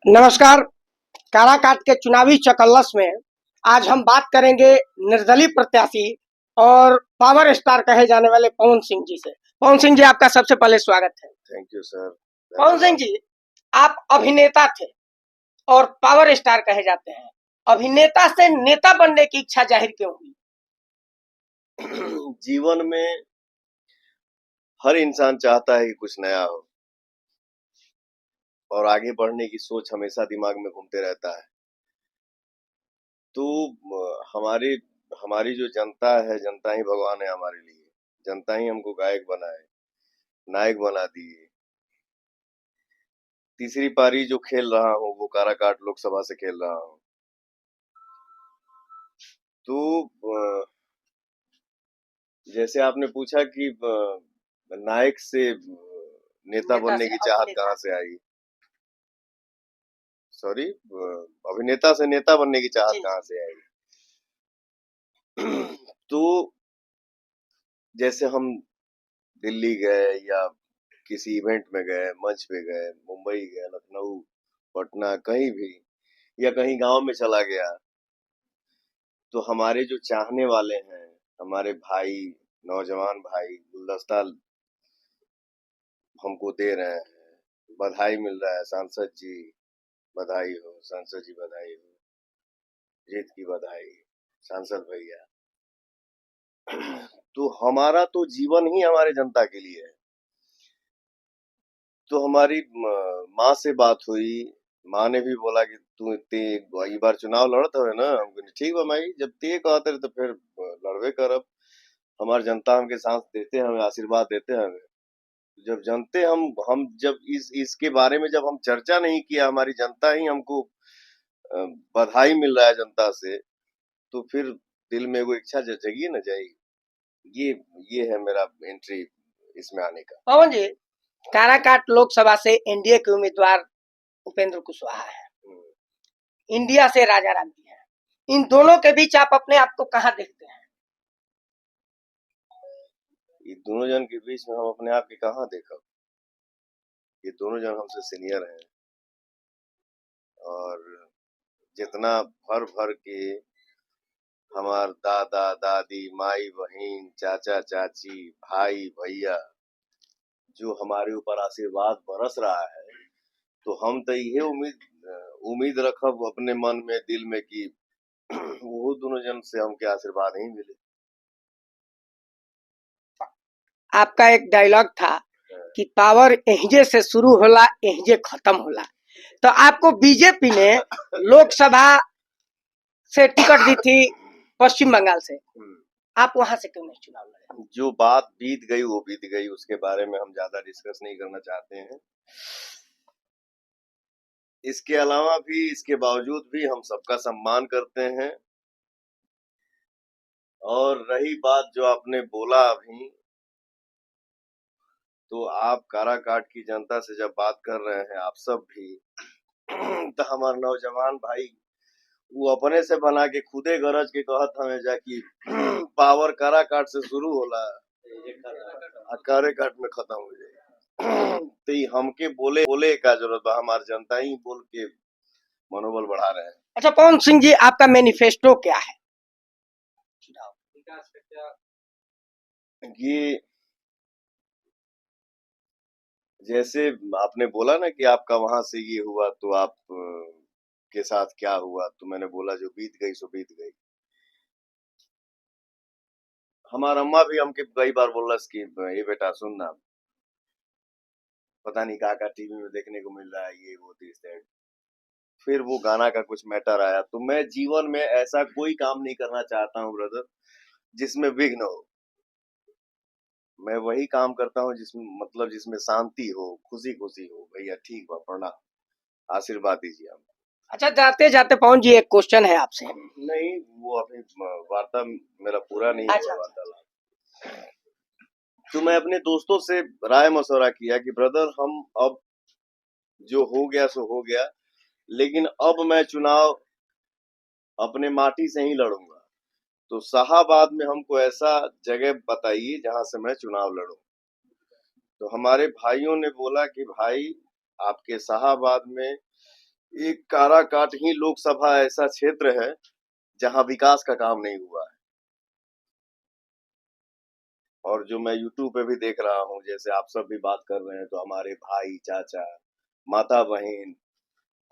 नमस्कार। काराकाट के चुनावी चकल्लस में आज हम बात करेंगे निर्दलीय प्रत्याशी और पावर स्टार कहे जाने वाले पवन सिंह जी से। पवन सिंह जी, आपका सबसे पहले स्वागत है। Thank you sir. Pawan Singh ji, आप अभिनेता थे और पावर स्टार कहे जाते हैं। अभिनेता से नेता बनने की इच्छा जाहिर क्यों हुई? जीवन में हर इंसान चाहता है कि कुछ नया हो और आगे बढ़ने की सोच हमेशा दिमाग में घूमते रहता है। तो हमारी हमारी जो जनता है, जनता ही भगवान है हमारे लिए। जनता ही हमको गायक बनाए, नायक बना दिए। तीसरी पारी जो खेल रहा हूँ वो काराकाट लोकसभा से खेल रहा हूँ। तो जैसे आपने पूछा कि नायक से नेता बनने की चाहत कहाँ से आई, सॉरी, अभिनेता से नेता बनने की चाहत कहाँ से आई। तो जैसे हम दिल्ली गए या किसी इवेंट में गए, मंच पे गए, मुंबई गए, लखनऊ, पटना, कहीं भी या कहीं गांव में चला गया, तो हमारे जो चाहने वाले हैं, हमारे भाई, नौजवान भाई गुलदस्ता हमको दे रहे हैं, बधाई मिल रहा है। सांसद जी बधाई हो, सांसद जी बधाई हो, जीत की बधाई, सांसद भैया। तो हमारा तो जीवन ही हमारे जनता के लिए है। तो हमारी माँ से बात हुई। माँ ने भी बोला कि तू ई बार चुनाव लड़त हवे ना। हम कहनी ठीक बा माई, जब ते कहत रहे तो फिर लड़बे करब। हमार जनता हमके साथ देते हमें, आशीर्वाद देते हमें। जब जनते हम जब इसके बारे में जब हम चर्चा नहीं किया, हमारी जनता ही हमको अ, बधाई मिल रहा है जनता से, तो फिर दिल में वो इच्छा जगी न जाएगी। ये है मेरा एंट्री इसमें आने का। पवन जी, काराकाट लोकसभा से एनडीए के उम्मीदवार उपेंद्र कुशवाहा है, इंडिया से राजा राम जी है। इन दोनों के बीच आप अपने आप को कहाँ देखते हैं? ये दोनों जन के बीच में हम अपने आप के कहाँ देखब। ये दोनों जन हमसे सीनियर हैं और जितना भर भर के हमार दादा दादी, माई बहन, चाचा चाची, भाई भैया जो हमारे ऊपर आशीर्वाद बरस रहा है, तो हम तो ये उम्मीद रखब अपने मन में, दिल में कि वो दोनों जन से हमके आशीर्वाद ही मिले। आपका एक डायलॉग था कि पावर एहजे से शुरू होला, एहजे खत्म होला। तो आपको बीजेपी ने लोकसभा से टिकट दी थी पश्चिम बंगाल से, आप वहां से क्यों नहीं चुनाव लड़े? जो बात बीत गई वो बीत गई, उसके बारे में हम ज्यादा डिस्कस नहीं करना चाहते हैं। इसके अलावा भी, इसके बावजूद भी हम सबका सम्मान करते हैं। और रही बात जो आपने बोला अभी, तो आप काराकाट की जनता से जब बात कर रहे हैं, आप सब भी तो हमारे नौजवान भाई वो अपने से बना के खुदे गरज के कहत हमें जा कि पावर काराकाट से शुरू होला और काराकाट में खत्म हो जाए। तो ये हमके बोले का जरूरत बा, हमारी जनता ही बोल के मनोबल बढ़ा रहे हैं। अच्छा पवन सिंह जी, आपका मैनिफेस्टो क्या है? ये जैसे आपने बोला ना कि आपका वहां से ये हुआ, तो आप के साथ क्या हुआ, तो मैंने बोला जो बीत गई सो बीत गई। हमारा अम्मा भी हमके कई बार बोलस कि ये बेटा सुन ना, पता नहीं का टीवी में देखने को मिल रहा है, ये वो दिस दैट। फिर वो गाना का कुछ मैटर आया, तो मैं जीवन में ऐसा कोई काम नहीं करना चाहता हूँ ब्रदर जिसमें विघ्न हो। मैं वही काम करता हूँ जिसमें मतलब जिसमें शांति हो, खुशी खुशी हो। भैया ठीक बा, प्रणाम, आशीर्वाद दीजिए हम। अच्छा, जाते जाते पवन जी एक क्वेश्चन है आपसे। नहीं, वो अभी वार्ता मेरा पूरा नहीं हुआ वार्तालाप। तो मैं अपने दोस्तों से राय मशवरा किया कि ब्रदर हम अब जो हो गया सो हो गया, लेकिन अब मैं चुनाव अपने माटी से ही लड़ूंगा। तो शाहाबाद में हमको ऐसा जगह बताइए जहां से मैं चुनाव लड़ूं। तो हमारे भाइयों ने बोला कि भाई आपके शाहाबाद में एक काराकाट ही लोकसभा ऐसा क्षेत्र है जहां विकास का काम नहीं हुआ है। और जो मैं यूट्यूब पे भी देख रहा हूँ, जैसे आप सब भी बात कर रहे हैं, तो हमारे भाई, चाचा, माता, बहन,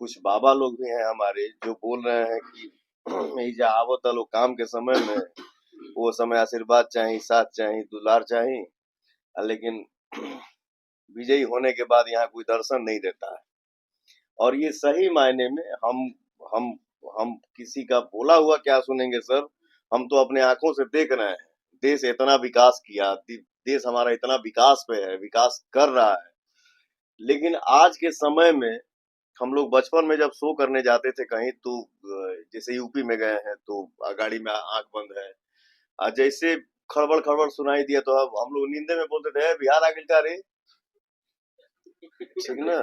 कुछ बाबा लोग भी हैं हमारे, जो बोल रहे हैं कि एइजा आवत लोग काम के समय में वो समय आशीर्वाद चाही, साथ चाही, दुलार चाही, लेकिन विजयी होने के बाद यहाँ कोई दर्शन नहीं देता है। और ये सही मायने में हम हम किसी का बोला हुआ क्या सुनेंगे सर? हम तो अपने आंखों से देख रहे हैं। देश इतना विकास किया, देश हमारा इतना विकास पे है, विकास कर रहा है। लेकिन आज के समय में हम लोग बचपन में जब शो करने जाते थे कहीं, तो जैसे यूपी में गए हैं तो गाड़ी में आंख बंद है, जैसे खड़बड़ खड़बड़ सुनाई दिया तो अब हम लोग नींदे में बोलते थे, बिहार आ गइल का रे, ठीक ना?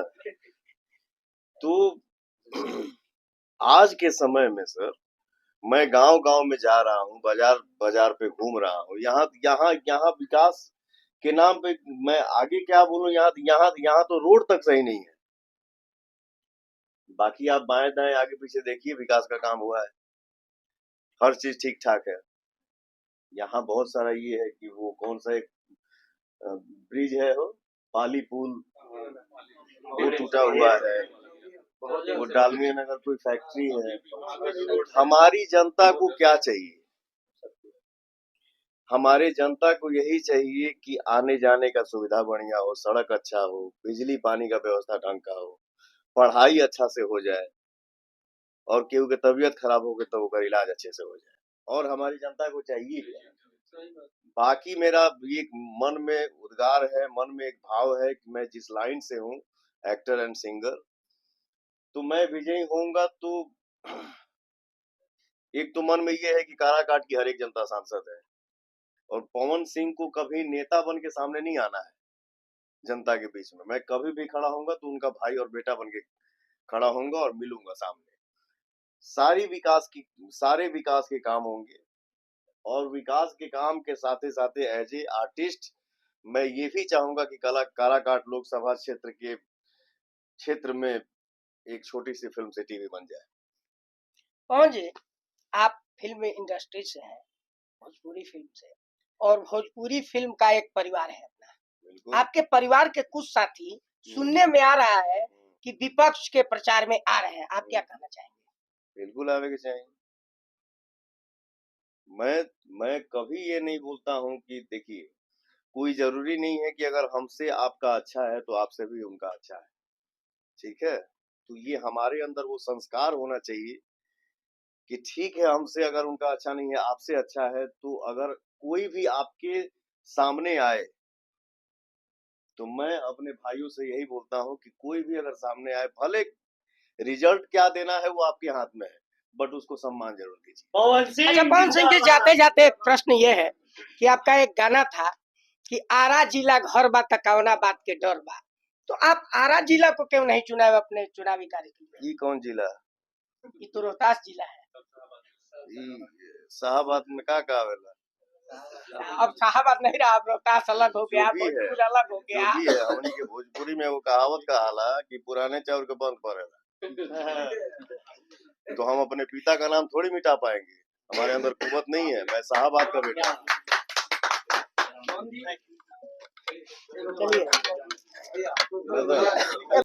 तो आज के समय में सर, मैं गांव-गांव में जा रहा हूँ, बाजार-बाजार पे घूम रहा हूँ। यहाँ यहाँ यहाँ विकास के नाम पे मैं आगे क्या बोलूँ, यहाँ तो रोड तक सही नहीं है। बाकी आप बाएं-दाएं आगे-पीछे देखिए, विकास का काम हुआ है। हर चीज ठीक-ठाक है। यहाँ बहुत सारा ये है कि वो कौन सा एक ब्रिज है वो, पाली पुल, वो टूटा हुआ है। वो डालमिया नगर कोई फैक्ट्री है। हमारी जनता को क्या चाहिए? हमारे जनता को यही चाहिए कि आने जाने का सुविधा बढ़िया हो, सड़क अच्छा हो, बिजली पानी का व्यवस्था ढंग का हो, पढ़ाई अच्छा से हो जाए, और केहू के तबीयत खराब हो गई तो ओकर इलाज अच्छे से हो जाए। और हमारी जनता को चाहिए क्या? बाकी मेरा एक मन में उद्गार है, मन में एक भाव है कि मैं जिस लाइन से हूँ, एक्टर एंड सिंगर, तो मैं विजयी होऊंगा तो एक तो मन में ये है कि काराकाट की हर एक जनता सांसद है, और पवन सिंह को कभी नेता बन के सामने नहीं आना है जनता के बीच में। मैं कभी भी खड़ा होऊंगा तो उनका भाई और बेटा बन के खड़ा होऊंगा और मिलूंगा सामने। सारे विकास के काम होंगे, और विकास के काम के साथ ही साथ एज ए आर्टिस्ट मैं ये भी चाहूंगा कि काराकाट लोकसभा क्षेत्र में एक छोटी सी फिल्म सिटी भी बन जाए। पवन जी, आप फिल्म इंडस्ट्री से हैं, भोजपुरी फिल्म से, और भोजपुरी फिल्म का एक परिवार है अपना। बिल्कुल। आपके परिवार के कुछ साथी सुनने में आ रहा है कि विपक्ष के प्रचार में आ रहे हैं, आप क्या कहना चाहेंगे? बिल्कुल आवे के चाहिए। मैं कभी ये नहीं बोलता हूँ कि देखिए, कोई जरूरी नहीं है कि अगर हमसे आपका अच्छा है तो आपसे भी उनका अच्छा है, ठीक है? तो ये हमारे अंदर वो संस्कार होना चाहिए कि ठीक है, हमसे अगर उनका अच्छा नहीं है, आपसे अच्छा है, तो अगर कोई भी आपके सामने आए, तो मैं अपने भाइयों से यही बोलता हूँ कि कोई भी अगर सामने आए, भले रिजल्ट क्या देना है वो आपके हाथ में है, बट उसको सम्मान जरूर दीजिए। अच्छा पवन सिंह जी, जाते जाते एक प्रश्न ये है कि आपका एक गाना था कि आरा जिला घर बा तकौना बात के डर बा, तो आप आरा जिला को क्यों नहीं चुना अपने चुनावी कार्यक्रम में? ये कौन जिला? ये तो रोहतास जिला है। शाहबाद में का आवेला? अब शाहबाद नहीं रहा, अब रोहतास अलग हो गया, जो भी है, भोजपुर अलग हो जो गया। भी है, हमनी के भोजपुरी में वो कहावत कहाला कि पुराने चाउर के बंद पड़ेला। तो हम अपने पिता का नाम थोड़ी मिटा पाएंगे, हमारे अंदर कुवत नहीं है। मैं शाहबाद का बेटा हूँ। चलिए।